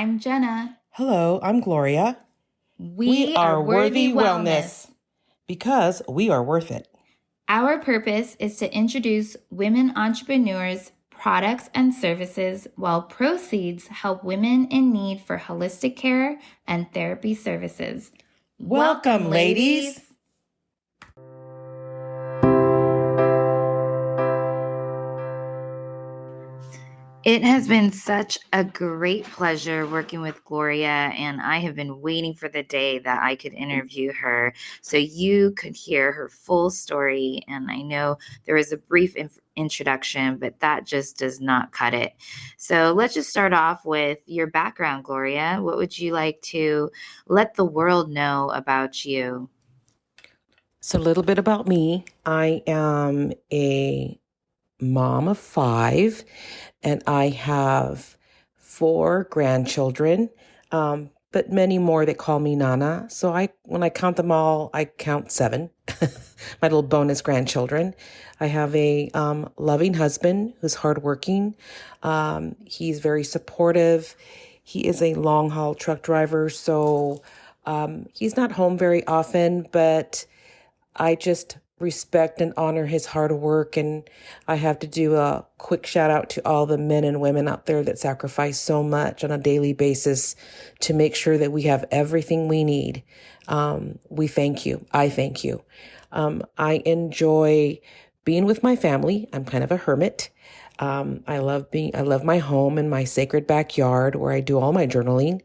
I'm Jenna. Hello, I'm Gloria. We are Worthy Wellness. Because we are worth it. Our purpose is to introduce women entrepreneurs, products, and services while proceeds help women in need for holistic care and therapy services. Welcome, ladies. It has been such a great pleasure working with Gloria, and I have been waiting for the day that I could interview her so you could hear her full story. And I know there was a brief introduction, but that just does not cut it. So let's just start off with your background, Gloria. What would you like to let the world know about you? So, a little bit about me. I am a mom of 5, and I have 4 grandchildren, but many more that call me Nana. So when I count them all, I count 7, my little bonus grandchildren. I have a loving husband who's hardworking. He's very supportive. He is a long haul truck driver, so he's not home very often, but I just respect and honor his hard work. And I have to do a quick shout out to all the men and women out there that sacrifice so much on a daily basis to make sure that we have everything we need. We thank you. I thank you. I enjoy being with my family. I'm kind of a hermit. I love my home and my sacred backyard where I do all my journaling.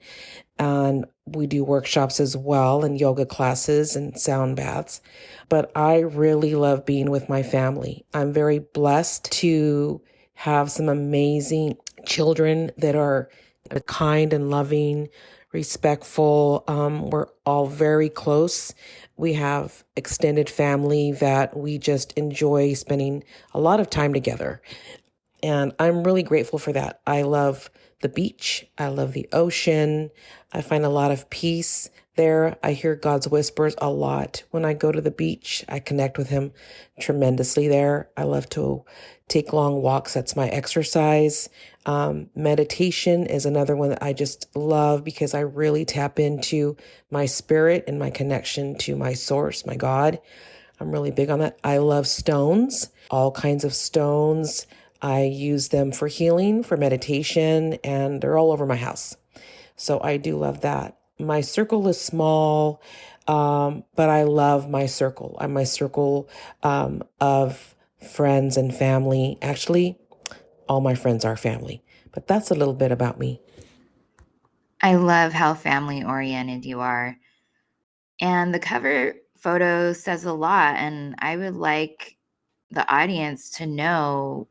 And we do workshops as well and yoga classes and sound baths. But I really love being with my family. I'm very blessed to have some amazing children that are kind and loving, respectful. We're all very close. We have extended family that we just enjoy spending a lot of time together. And I'm really grateful for that. I love the beach. I love the ocean. I find a lot of peace there. I hear God's whispers a lot. When I go to the beach, I connect with him tremendously there. I love to take long walks. That's my exercise. Meditation is another one that I just love because I really tap into my spirit and my connection to my source, my God. I'm really big on that. I love stones, all kinds of stones. I use them for healing, for meditation, and they're all over my house. So I do love that. My circle is small, but I love my circle. I'm my circle of friends and family. Actually, all my friends are family. But that's a little bit about me. I love how family oriented you are. And the cover photo says a lot. And I would like the audience to know,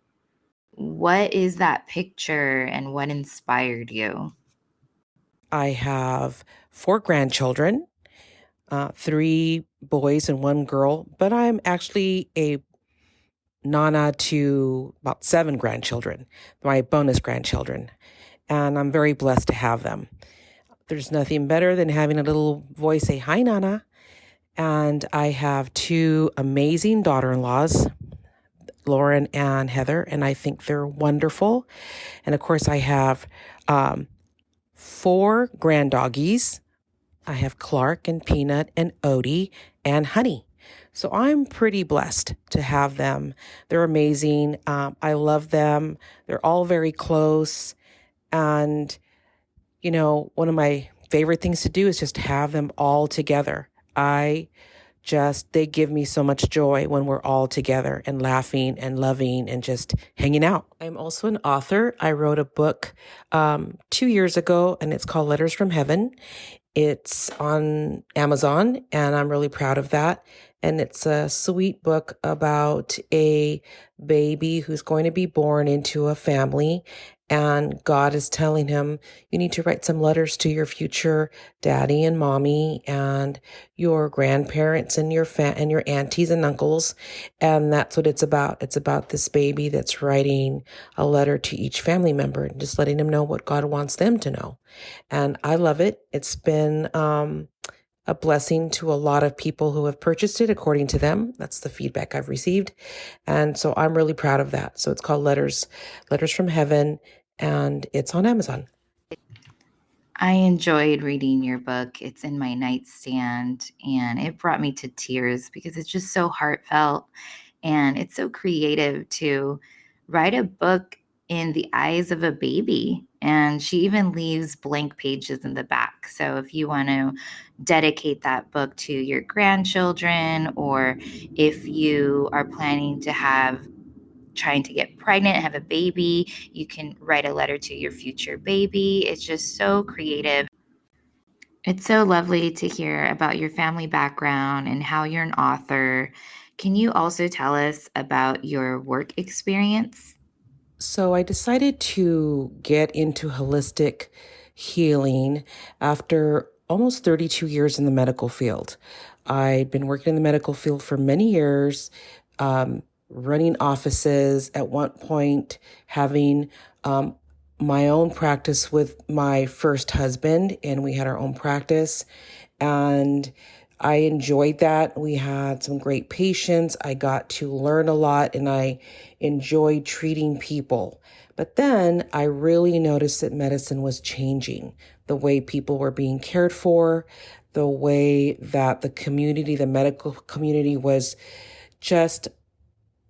what is that picture and what inspired you? I have 4 grandchildren, 3 boys and 1 girl, but I'm actually a nana to about 7 grandchildren, my bonus grandchildren, and I'm very blessed to have them. There's nothing better than having a little voice say, "Hi, Nana." And I have 2 amazing daughter-in-laws, Lauren and Heather, and I think they're wonderful. And of course, I have 4 granddoggies. I have Clark and Peanut and Odie and Honey. So I'm pretty blessed to have them. They're amazing. I love them. They're all very close. And, one of my favorite things to do is just have them all together. They give me so much joy when we're all together and laughing and loving and just hanging out. I'm also an author. I wrote a book 2 years ago, and it's called Letters from Heaven. It's on Amazon, and I'm really proud of that. And it's a sweet book about a baby who's going to be born into a family. And God is telling him, you need to write some letters to your future daddy and mommy and your grandparents and your and your aunties and uncles. And that's what it's about. It's about this baby that's writing a letter to each family member and just letting them know what God wants them to know. And I love it. It's been a blessing to a lot of people who have purchased it, according to them. That's the feedback I've received. And so I'm really proud of that. So it's called Letters from Heaven, and it's on Amazon. I enjoyed reading your book. It's in my nightstand and it brought me to tears because it's just so heartfelt and it's so creative to write a book in the eyes of a baby. And she even leaves blank pages in the back. So if you want to dedicate that book to your grandchildren, or if you are planning to trying to get pregnant and have a baby, you can write a letter to your future baby. It's just so creative. It's so lovely to hear about your family background and how you're an author. Can you also tell us about your work experience? So I decided to get into holistic healing after almost 32 years in the medical field. I'd been working in the medical field for many years, running offices, at one point having my own practice with my first husband, and we had our own practice. And I enjoyed that. We had some great patients. I got to learn a lot and I enjoyed treating people. But then I really noticed that medicine was changing the way people were being cared for, the way that the community, the medical community was just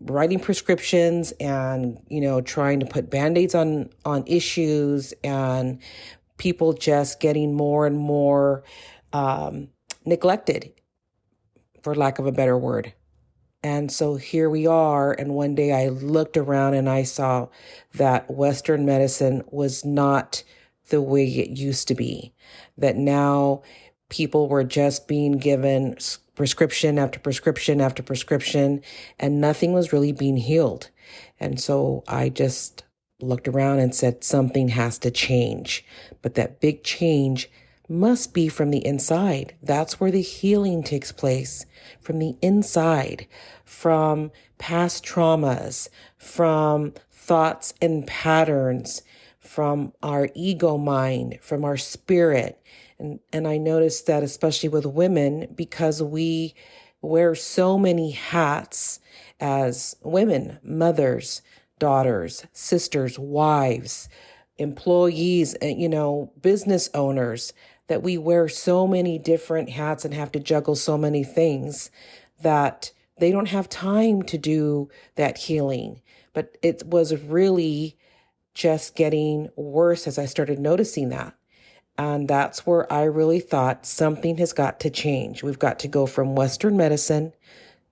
writing prescriptions and, trying to put band-aids on issues, and people just getting more and more neglected, for lack of a better word. And so here we are. And one day I looked around and I saw that Western medicine was not the way it used to be, that now people were just being given prescription after prescription after prescription, and nothing was really being healed. And so I just looked around and said, something has to change. But that big change must be from the inside. That's where the healing takes place, from the inside, from past traumas, from thoughts and patterns, from our ego mind, from our spirit. And I noticed that especially with women, because we wear so many hats as women, mothers, daughters, sisters, wives, employees, and, business owners, that we wear so many different hats and have to juggle so many things that they don't have time to do that healing. But it was really just getting worse as I started noticing that. And that's where I really thought something has got to change. We've got to go from Western medicine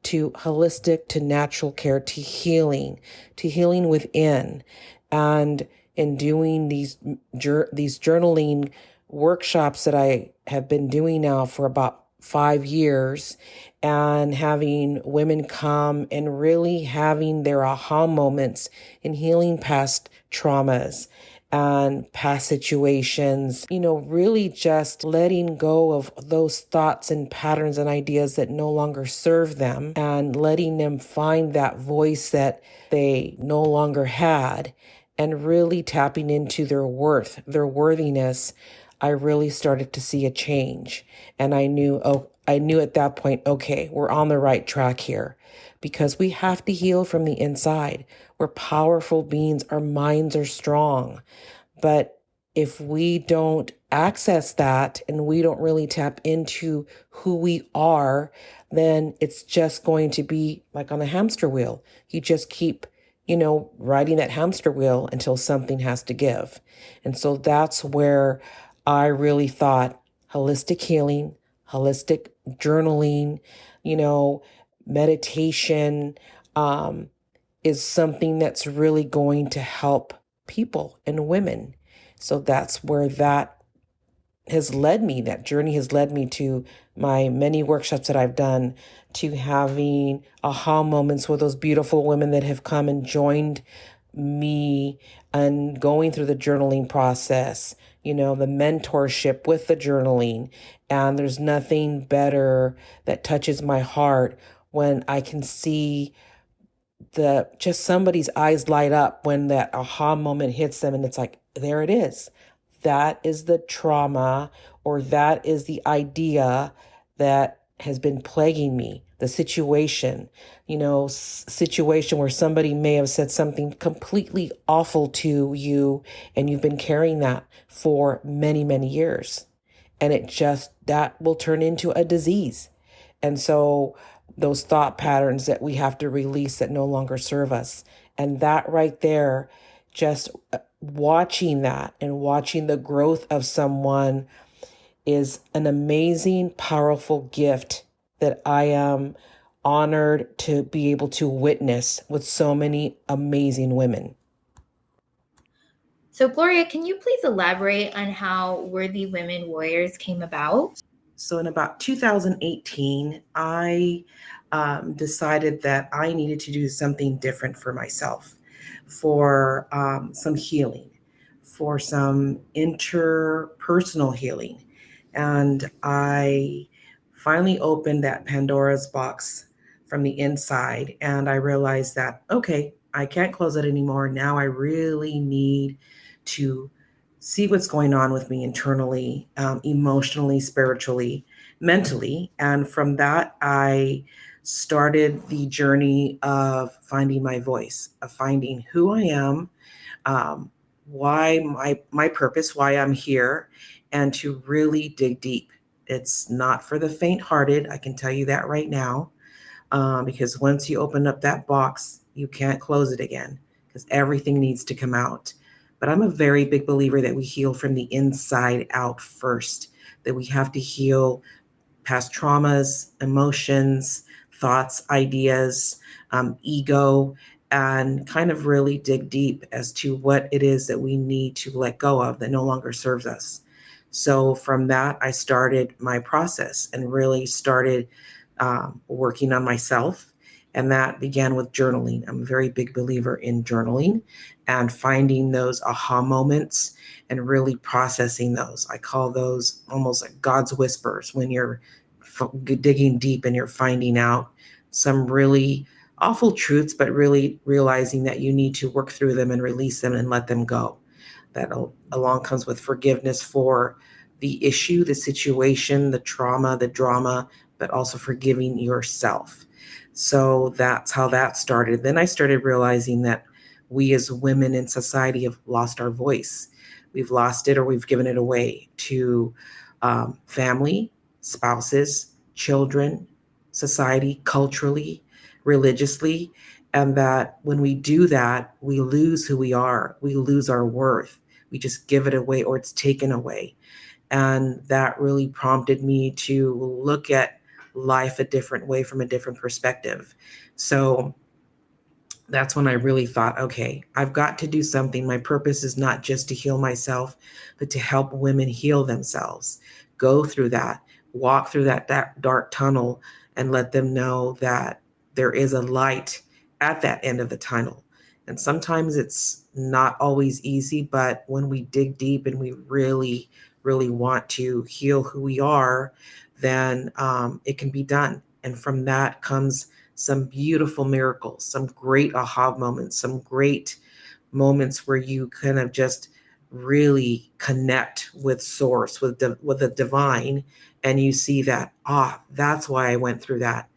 to holistic, to natural care, to healing within. And in doing these journaling workshops that I have been doing now for about 5 years, and having women come and really having their aha moments in healing past traumas and past situations, really just letting go of those thoughts and patterns and ideas that no longer serve them, and letting them find that voice that they no longer had, and really tapping into their worth, their worthiness. I really started to see a change. And I knew at that point, okay, we're on the right track here, because we have to heal from the inside. We're powerful beings. Our minds are strong. But if we don't access that and we don't really tap into who we are, then it's just going to be like on a hamster wheel. You just keep, riding that hamster wheel until something has to give. And so that's where I really thought holistic healing, holistic journaling, meditation, is something that's really going to help people and women. So that's where that journey has led me to my many workshops that I've done, to having aha moments with those beautiful women that have come and joined me and going through the journaling process, the mentorship with the journaling. And there's nothing better that touches my heart when I can see just somebody's eyes light up when that aha moment hits them, and it's like, there it is. That is the trauma, or that is the idea that has been plaguing me the situation, situation where somebody may have said something completely awful to you and you've been carrying that for many, many years. And that will turn into a disease. And so those thought patterns that we have to release that no longer serve us. And that right there, just watching that and watching the growth of someone is an amazing, powerful gift that I am honored to be able to witness with so many amazing women. So, Gloria, can you please elaborate on how Worthy Women Warriors came about? So, in about 2018, I decided that I needed to do something different for myself, for some healing, for some interpersonal healing. And I finally opened that Pandora's box from the inside, and I realized that, okay, I can't close it anymore. Now I really need to see what's going on with me internally, emotionally, spiritually, mentally. And from that, I started the journey of finding my voice, of finding who I am, why my purpose, why I'm here, and to really dig deep. It's not for the faint-hearted. I can tell you that right now, because once you open up that box, you can't close it again because everything needs to come out. But I'm a very big believer that we heal from the inside out first, that we have to heal past traumas, emotions, thoughts, ideas, ego, and kind of really dig deep as to what it is that we need to let go of that no longer serves us. So from that, I started my process and really started working on myself. And that began with journaling. I'm a very big believer in journaling and finding those aha moments and really processing those. I call those almost like God's whispers when you're digging deep and you're finding out some really awful truths, but really realizing that you need to work through them and release them and let them go. That along comes with forgiveness for the issue, the situation, the trauma, the drama, but also forgiving yourself. So that's how that started. Then I started realizing that we as women in society have lost our voice. We've lost it or we've given it away to family, spouses, children, society, culturally, religiously. And that when we do that, we lose who we are, we lose our worth. We just give it away or it's taken away. And that really prompted me to look at life a different way from a different perspective. So that's when I really thought, okay, I've got to do something. My purpose is not just to heal myself, but to help women heal themselves, go through that, walk through that dark tunnel, and let them know that there is a light at that end of the tunnel. And sometimes it's not always easy, but when we dig deep and we really, really want to heal who we are, then it can be done. And from that comes some beautiful miracles, some great aha moments, some great moments where you kind of just really connect with source, with the divine, and you see that, that's why I went through that.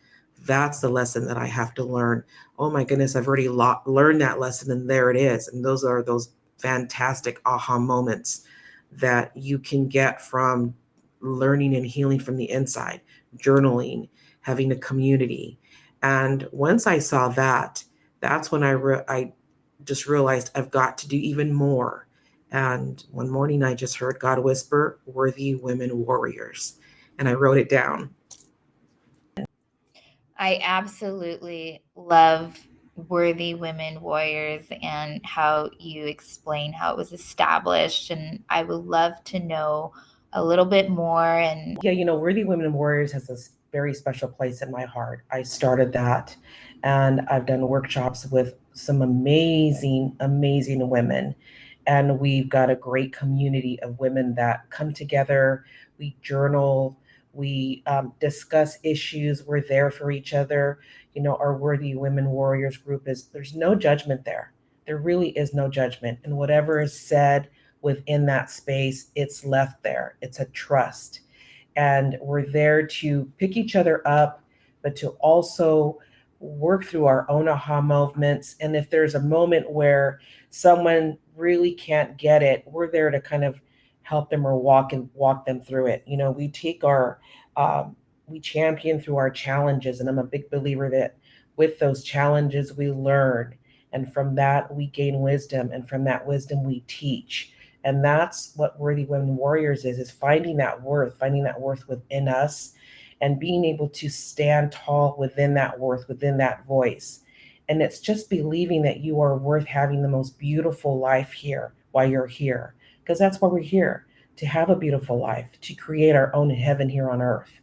That's the lesson that I have to learn. Oh my goodness, I've already learned that lesson, and there it is. And those are those fantastic aha moments that you can get from learning and healing from the inside, journaling, having a community. And once I saw that, that's when I just realized I've got to do even more. And one morning I just heard God whisper, "Worthy Women Warriors." And I wrote it down. I absolutely love Worthy Women Warriors and how you explain how it was established. And I would love to know a little bit more. And Yeah, Worthy Women Warriors has this very special place in my heart. I started that and I've done workshops with some amazing, amazing women. And we've got a great community of women that come together. We journal, we discuss issues, we're there for each other. Our Worthy Women Warriors group there's no judgment there. There really is no judgment. And whatever is said within that space, it's left there. It's a trust. And we're there to pick each other up, but to also work through our own aha movements. And if there's a moment where someone really can't get it, we're there to kind of help them or walk them through it. We take our we champion through our challenges, and I'm a big believer that with those challenges we learn, and from that we gain wisdom, and from that wisdom we teach. And that's what Worthy Women Warriors is finding that worth within us, and being able to stand tall within that worth, within that voice. And it's just believing that you are worth having the most beautiful life here while you're here, because that's why we're here, to have a beautiful life, to create our own heaven here on earth.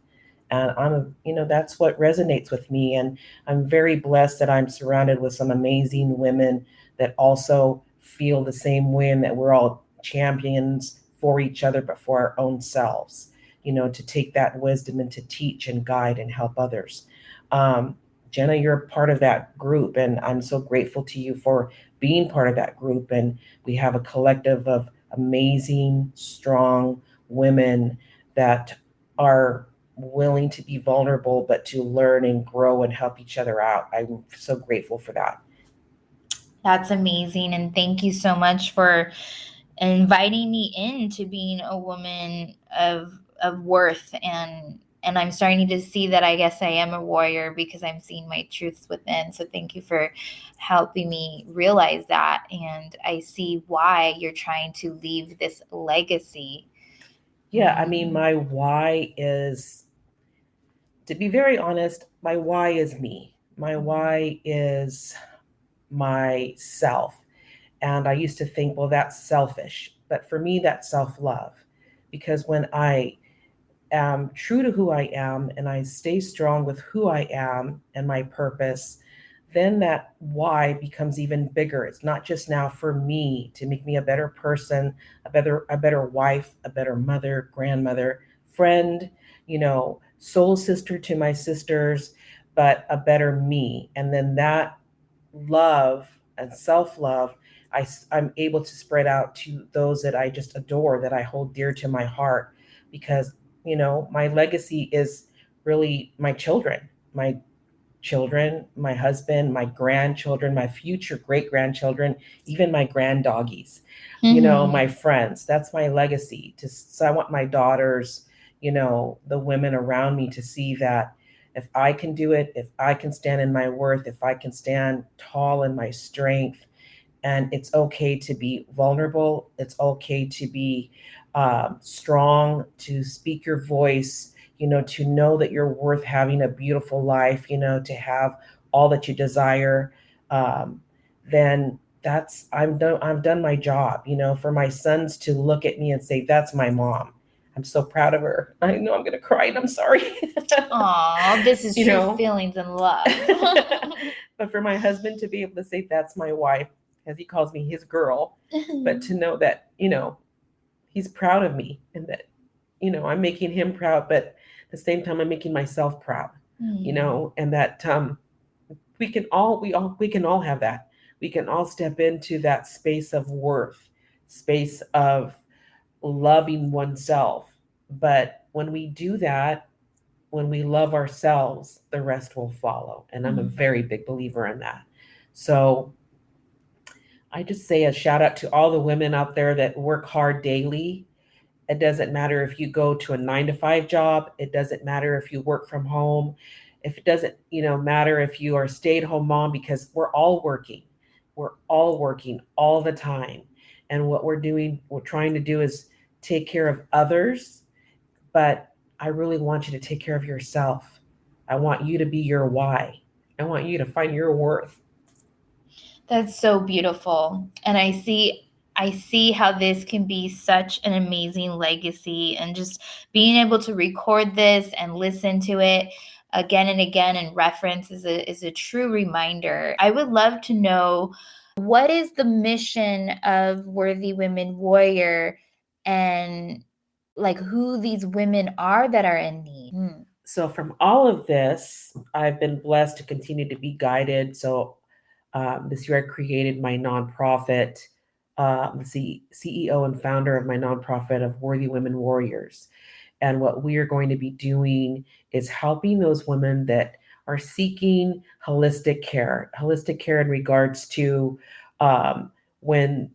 And that's what resonates with me. And I'm very blessed that I'm surrounded with some amazing women that also feel the same way, and that we're all champions for each other, but for our own selves, to take that wisdom and to teach and guide and help others. um, Jenna, you're part of that group, and I'm so grateful to you for being part of that group. And we have a collective of amazing, strong women that are willing to be vulnerable, but to learn and grow and help each other out. I'm so grateful for that. That's amazing. And thank you so much for inviting me into being a woman of worth, and I'm starting to see that I guess I am a warrior because I'm seeing my truths within. So thank you for helping me realize that, and I see why you're trying to leave this legacy. Yeah, I mean, my why is, to be very honest, my why is me. My why is myself. And I used to think, well, that's selfish. But for me, that's self love. Because when I am true to who I am, and I stay strong with who I am and my purpose, then that why becomes even bigger. It's not just now for me to make me a better person, a better wife, a better mother, grandmother, friend, soul sister to my sisters, but a better me. And then that love and self-love, I'm able to spread out to those that I just adore, that I hold dear to my heart. Because my legacy is really my children, my husband, my grandchildren, my future great grandchildren, even my granddoggies, my friends. That's my legacy. So I want my daughters, the women around me, to see that if I can do it, if I can stand in my worth, if I can stand tall in my strength, and it's okay to be vulnerable, it's okay to be strong, to speak your voice, to know that you're worth having a beautiful life, to have all that you desire. um, then that's I've done my job. For my sons to look at me and say, that's my mom. I'm so proud of her. I know I'm gonna cry, and I'm sorry. Aw, this is You true know. feelings and love. But for my husband to be able to say, that's my wife, as he calls me, his girl, but to know that, he's proud of me, and that, I'm making him proud, but at the same time, I'm making myself proud, and that we can all have that. We can all step into that space of worth, space of loving oneself. But when we do that, when we love ourselves, the rest will follow. And I'm a very big believer in that. So I just say a shout out to all the women out there that work hard daily. It doesn't matter if you go to a 9 to 5 job. It doesn't matter if you work from home. If it doesn't, matter if you are a stay-at-home mom, because we're all working. We're all working all the time. And what we're trying to do is take care of others, but I really want you to take care of yourself. I want you to be your why. I want you to find your worth. That's so beautiful. And I see how this can be such an amazing legacy, and just being able to record this and listen to it again and again and reference is a true reminder. I would love to know, what is the mission of Worthy Women Warrior, and like who these women are that are in need. So, from all of this, I've been blessed to continue to be guided. So, this year I created my nonprofit, the CEO and founder of my nonprofit of Worthy Women Warriors. And what we are going to be doing is helping those women that are seeking holistic care. Holistic care in regards to when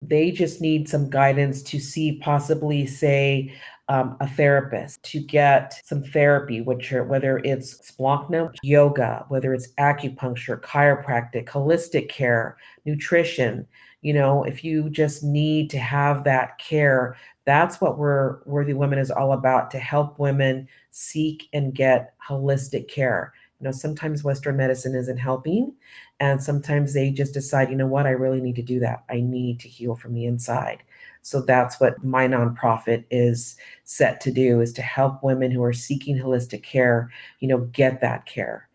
they just need some guidance to see possibly, say, a therapist to get some therapy, whether it's splankna, yoga, whether it's acupuncture, chiropractic, holistic care, nutrition. If you just need to have that care, that's what Worthy Women is all about, to help women seek and get holistic care. Sometimes Western medicine isn't helping, and sometimes they just decide, you know what, I really need to do that. I need to heal from the inside. So that's what my nonprofit is set to do, is to help women who are seeking holistic care, get that care,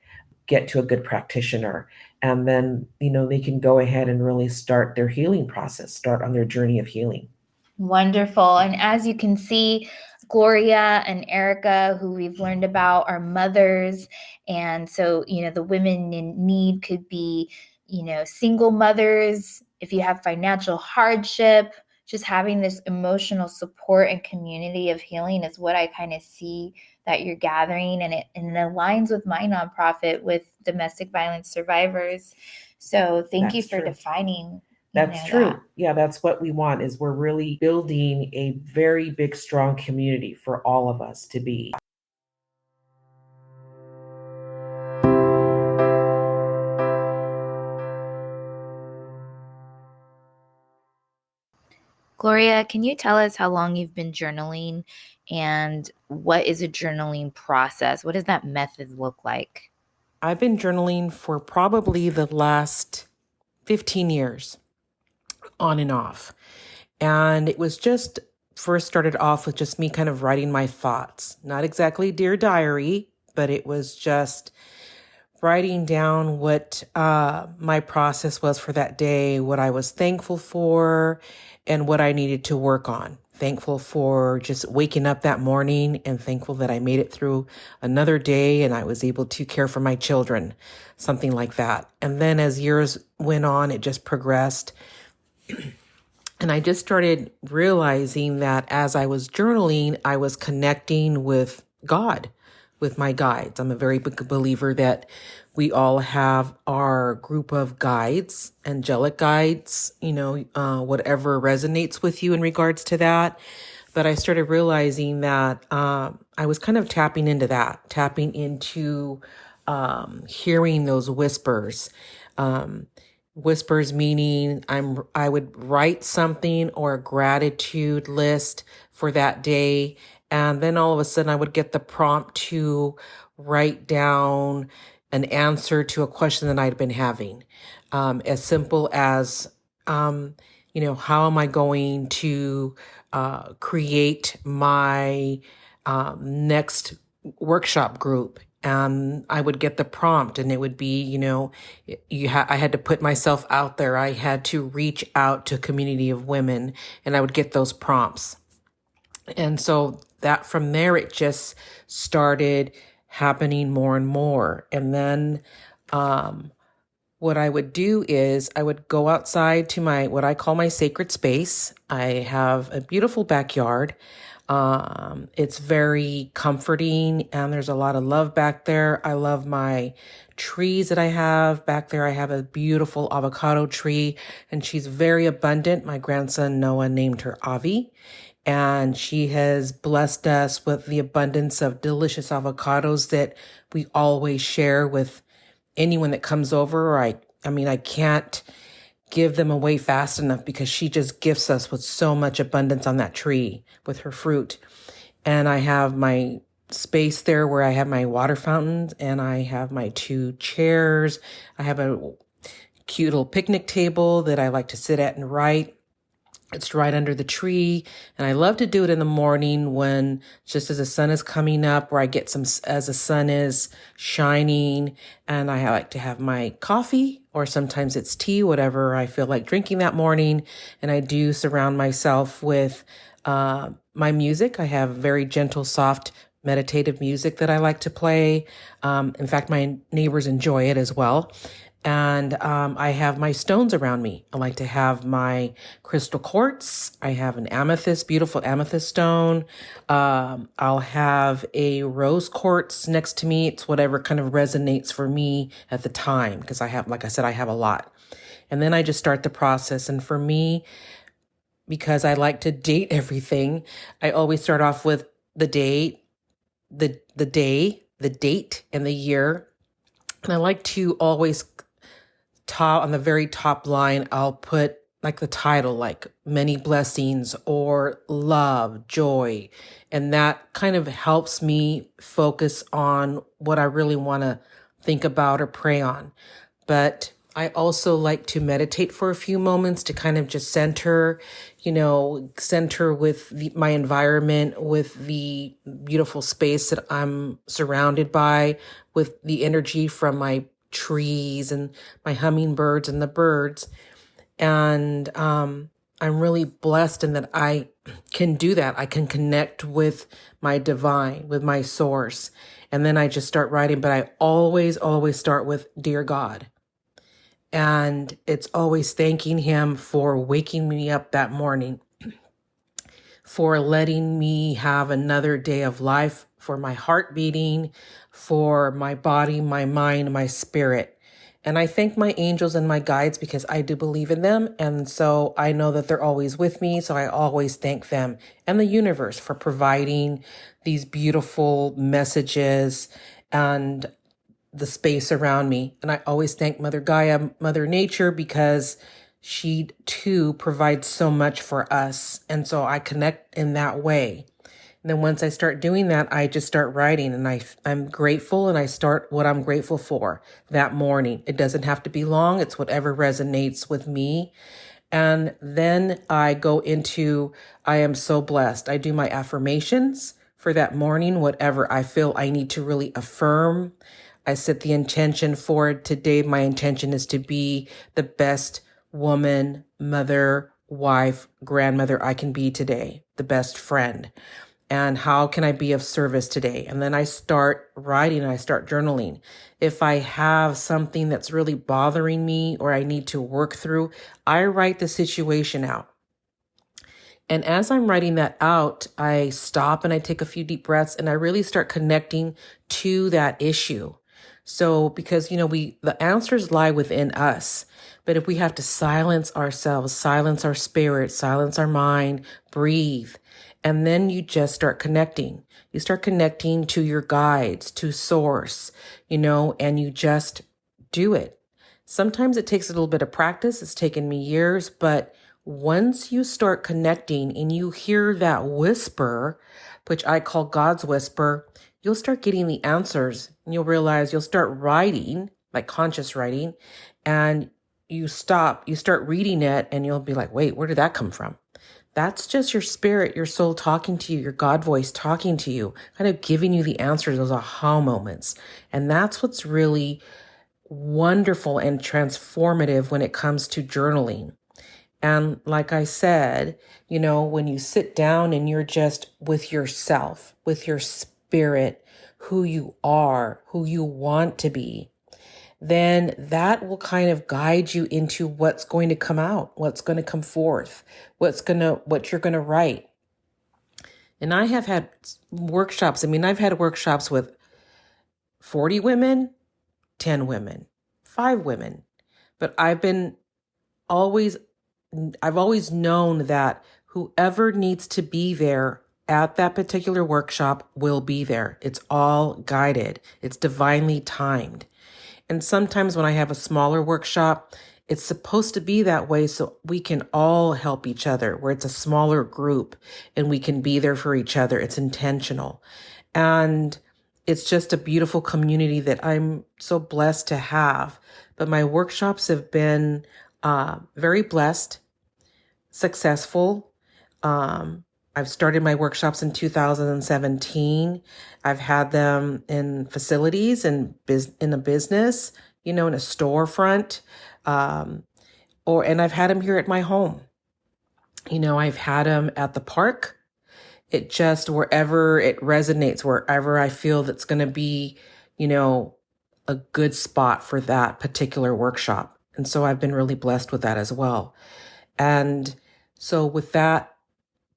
get to a good practitioner. And then, they can go ahead and really start their healing process, start on their journey of healing. Wonderful. And as you can see, Gloria and Erica, who we've learned about, are mothers. And so, the women in need could be, single mothers. If you have financial hardship, just having this emotional support and community of healing is what I kind of see that you're gathering. And it aligns with my nonprofit with domestic violence survivors. So thank you for defining. That's true. Yeah, that's what we want, is we're really building a very big, strong community for all of us to be. Gloria, can you tell us how long you've been journaling and what is a journaling process? What does that method look like? I've been journaling for probably the last 15 years, on and off. And it was just first started off with just me kind of writing my thoughts. Not exactly Dear Diary, but it was just writing down what my process was for that day, what I was thankful for, and what I needed to work on. Thankful for just waking up that morning, and thankful that I made it through another day and I was able to care for my children, something like that. And then as years went on, it just progressed. And I just started realizing that as I was journaling, I was connecting with God, with my guides. I'm a very big believer that we all have our group of guides, angelic guides, whatever resonates with you in regards to that. But I started realizing that I was kind of tapping into hearing those whispers. Whispers meaning I would write something or a gratitude list for that day. And then all of a sudden I would get the prompt to write down an answer to a question that I'd been having. As simple as, how am I going to create my next workshop group? I would get the prompt, and it would be, I had to put myself out there. I had to reach out to a community of women, and I would get those prompts. And so that from there, it just started happening more and more. And then, what I would do is I would go outside to what I call my sacred space. I have a beautiful backyard. It's very comforting, and there's a lot of love back there. I love my trees that I have back there. I have a beautiful avocado tree, and she's very abundant. My grandson Noah named her Avi, and she has blessed us with the abundance of delicious avocados that we always share with anyone that comes over. I can't give them away fast enough because she just gifts us with so much abundance on that tree with her fruit. And I have my space there where I have my water fountains, and I have my 2 chairs. I have a cute little picnic table that I like to sit at and write. It's right under the tree. And I love to do it in the morning when just as the sun is coming up, where I get as the sun is shining, and I like to have my coffee, or sometimes it's tea, whatever I feel like drinking that morning. And I do surround myself with my music. I have very gentle, soft, meditative music that I like to play. In fact, my neighbors enjoy it as well. And I have my stones around me. I like to have my crystal quartz. I have an amethyst, beautiful amethyst stone. I'll have a rose quartz next to me. It's whatever kind of resonates for me at the time, because I have, like I said, I have a lot. And then I just start the process. And for me, because I like to date everything, I always start off with the date, the day, the date, and the year. And I like to always on the very top line, I'll put like the title, like many blessings or love, joy. And that kind of helps me focus on what I really want to think about or pray on. But I also like to meditate for a few moments to kind of just center, center with my environment, with the beautiful space that I'm surrounded by, with the energy from my trees and my hummingbirds and the birds. And I'm really blessed in that I can do that. I can connect with my divine, with my source. And then I just start writing, but I always start with Dear God. And it's always thanking him for waking me up that morning, for letting me have another day of life, for my heart beating, for my body, my mind, my spirit. And I thank my angels and my guides because I do believe in them. And so I know that they're always with me. So I always thank them and the universe for providing these beautiful messages and the space around me. And I always thank Mother Gaia, Mother Nature, because she too provides so much for us. And so I connect in that way. And then once I start doing that, I just start writing, and I'm grateful, and I start what I'm grateful for that morning. It doesn't have to be long. It's whatever resonates with me. And then I go into, I am so blessed. I do my affirmations for that morning, whatever I feel I need to really affirm. I set the intention for today. My intention is to be the best woman, mother, wife, grandmother I can be today, the best friend. And how can I be of service today? And then I start writing and I start journaling. If I have something that's really bothering me or I need to work through, I write the situation out. And as I'm writing that out, I stop and I take a few deep breaths and I really start connecting to that issue. So because, the answers lie within us. But if we have to silence ourselves, silence our spirit, silence our mind, breathe, and then you just start connecting. You start connecting to your guides, to source, and you just do it. Sometimes it takes a little bit of practice. It's taken me years, but once you start connecting and you hear that whisper, which I call God's whisper, you'll start getting the answers, and you'll realize you'll start writing, like conscious writing, and you start reading it, and you'll be like, wait, where did that come from? That's just your spirit, your soul talking to you, your God voice talking to you, kind of giving you the answers, those aha moments. And that's what's really wonderful and transformative when it comes to journaling. And like I said, when you sit down and you're just with yourself, with your spirit, who you are, who you want to be, then that will kind of guide you into what's going to come out, what's going to come forth, what you're going to write. And I have had workshops. I've had workshops with 40 women, 10 women, 5 women, but I've always known that whoever needs to be there at that particular workshop will be there. It's all guided. It's divinely timed. And sometimes when I have a smaller workshop, it's supposed to be that way so we can all help each other, where it's a smaller group and we can be there for each other. It's intentional. And it's just a beautiful community that I'm so blessed to have. But my workshops have been very blessed, successful. I've started my workshops in 2017. I've had them in facilities and in a business, in a storefront, and I've had them here at my home. I've had them at the park. It just wherever it resonates, wherever I feel that's going to be, a good spot for that particular workshop. And so I've been really blessed with that as well. And so with that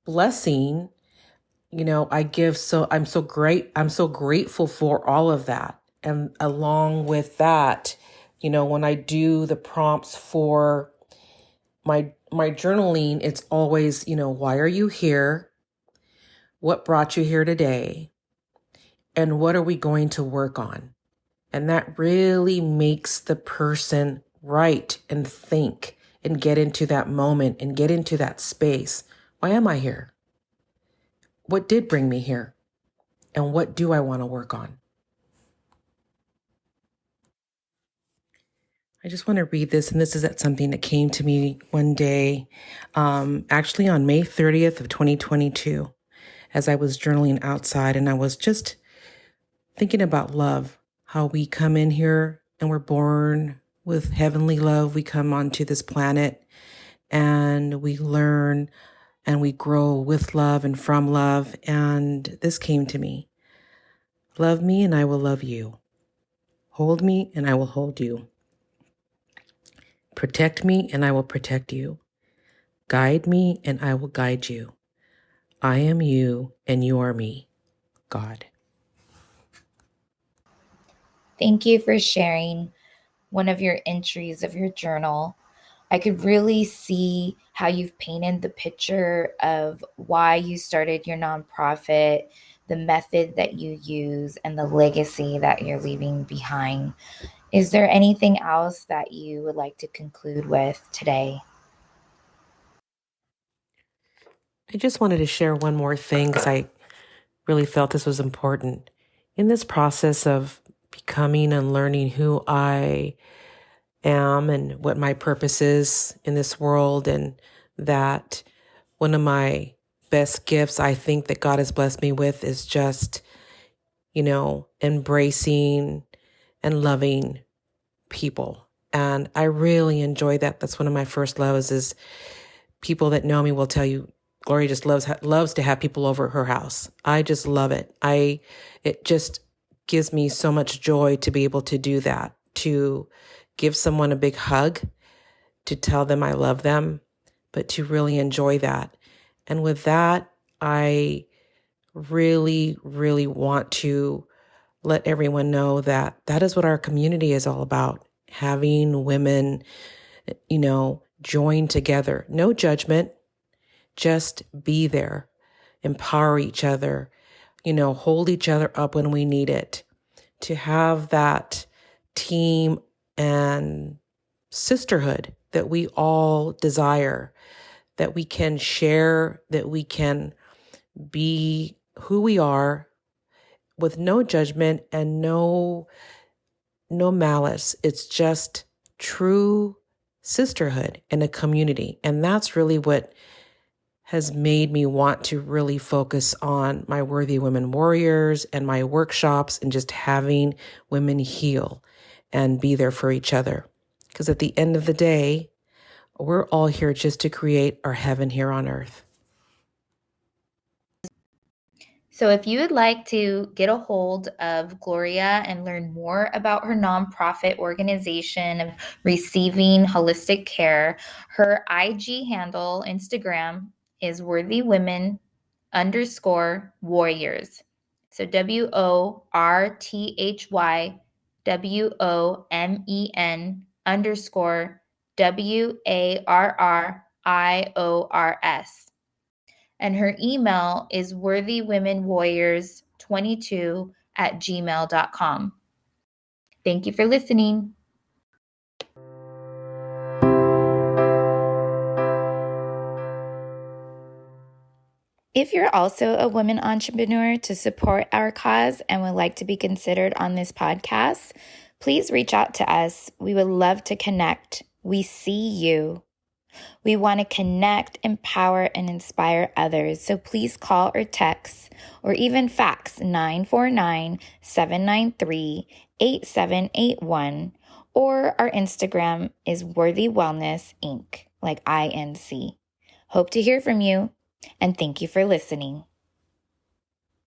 blessing, I'm so grateful for all of that. And along with that, when I do the prompts for my journaling, it's always, why are you here? What brought you here today? And what are we going to work on? And that really makes the person write and think and get into that moment and get into that space. Why am I here? What did bring me here? And what do I want to work on? I just want to read this, and this is something that came to me one day, actually on May 30th of 2022, as I was journaling outside, and I was just thinking about love, how we come in here and we're born with heavenly love. We come onto this planet and we learn and we grow with love and from love. And this came to me. Love me and I will love you. Hold me and I will hold you. Protect me and I will protect you. Guide me and I will guide you. I am you and you are me, God. Thank you for sharing one of your entries of your journal. I could really see how you've painted the picture of why you started your nonprofit, the method that you use, and the legacy that you're leaving behind. Is there anything else that you would like to conclude with today? I just wanted to share one more thing because I really felt this was important. In this process of becoming and learning who I am and what my purpose is in this world, and that one of my best gifts I think that God has blessed me with is just, embracing and loving people. And I really enjoy that. That's one of my first loves is people that know me will tell you, Gloria just loves to have people over at her house. I just love it. It just gives me so much joy to be able to do that, to give someone a big hug, to tell them I love them, but to really enjoy that. And with that, I really, really want to let everyone know that that is what our community is all about. Having women, join together. No judgment, just be there, empower each other, hold each other up when we need it. To have that team and sisterhood that we all desire, that we can share, that we can be who we are with no judgment and no malice. It's just true sisterhood and a community. And that's really what has made me want to really focus on my Worthy Women Warriors and my workshops and just having women heal and be there for each other. Because at the end of the day, we're all here just to create our heaven here on earth. So if you would like to get a hold of Gloria and learn more about her nonprofit organization of receiving holistic care, her IG handle, Instagram, is Worthy Women _warriors. So WORTHY WOMEN _WARRIORS. And her email is worthywomenwarriors22@gmail.com. Thank you for listening. If you're also a woman entrepreneur to support our cause and would like to be considered on this podcast, please reach out to us. We would love to connect. We see you. We want to connect, empower, and inspire others. So please call or text or even fax 949-793-8781. Or our Instagram is Worthy Wellness Inc., like INC. Hope to hear from you, and thank you for listening.